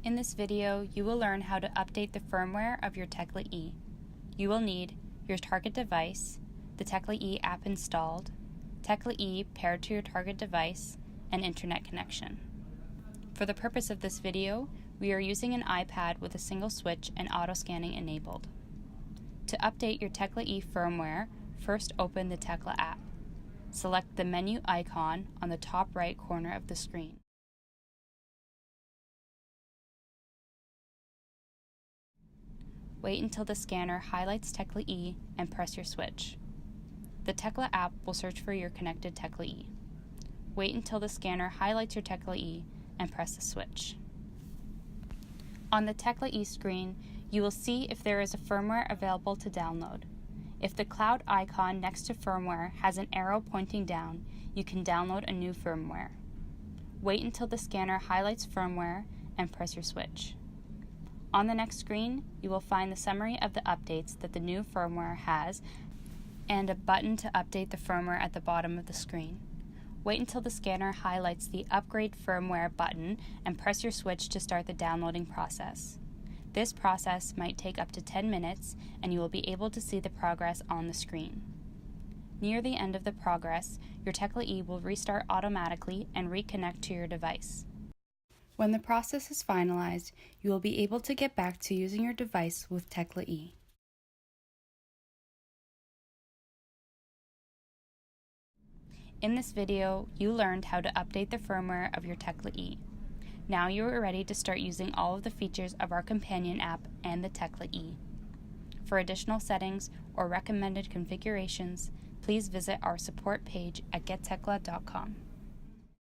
In this video, you will learn how to update the firmware of your tecla-e. You will need your target device, the tecla-e app installed, tecla-e paired to your target device, and internet connection. For the purpose of this video, we are using an iPad with a single switch and auto-scanning enabled. To update your tecla-e firmware, first open the Tecla app. Select the menu icon on the top right corner of the screen. Wait until the scanner highlights tecla-e and press your switch. The Tecla app will search for your connected tecla-e. Wait until the scanner highlights your tecla-e and press the switch. On the tecla-e screen, you will see if there is a firmware available to download. If the cloud icon next to firmware has an arrow pointing down, you can download a new firmware. Wait until the scanner highlights firmware and press your switch. On the next screen, you will find the summary of the updates that the new firmware has and a button to update the firmware at the bottom of the screen. Wait until the scanner highlights the Upgrade Firmware button and press your switch to start the downloading process. This process might take up to 10 minutes, and you will be able to see the progress on the screen. Near the end of the progress, your tecla-e will restart automatically and reconnect to your device. When the process is finalized, you will be able to get back to using your device with tecla-e. In this video, you learned how to update the firmware of your tecla-e. Now you are ready to start using all of the features of our companion app and the tecla-e. For additional settings or recommended configurations, please visit our support page at gettecla.com.